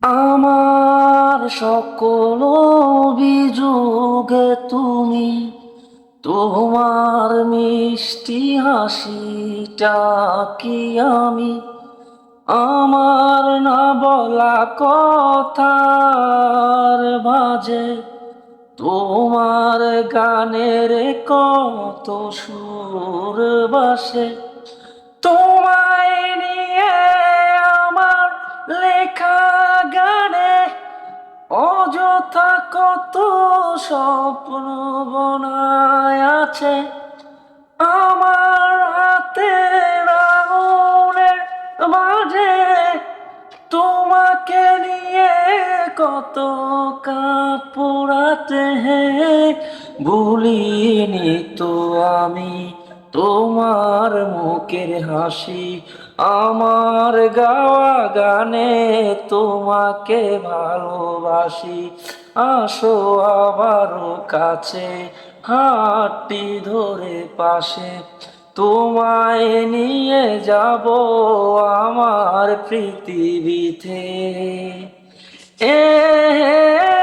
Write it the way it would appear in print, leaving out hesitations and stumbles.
আমার সকল অভিযোগে তুমি তোমার মিষ্টি হাসিটা কি আমি আমার না বলা কথার বাজে তোমার গানের কত সুর বাসে তোমায় নিয়ে আমার লেখা গানে অযথা কত স্বপ্ন বনায় আছে আমার হাতে রাউনের মাঝে তোমাকে নিয়ে কত কাপড়াতে ভুলিনি তো আমি তোমার মুখের হাসি আমার গাওয়া গানে তোমাকে ভালোবাসি আসো আবারও কাছে হাতটি ধরে পাশে তোমায় নিয়ে যাব আমার পৃথিবীতে এ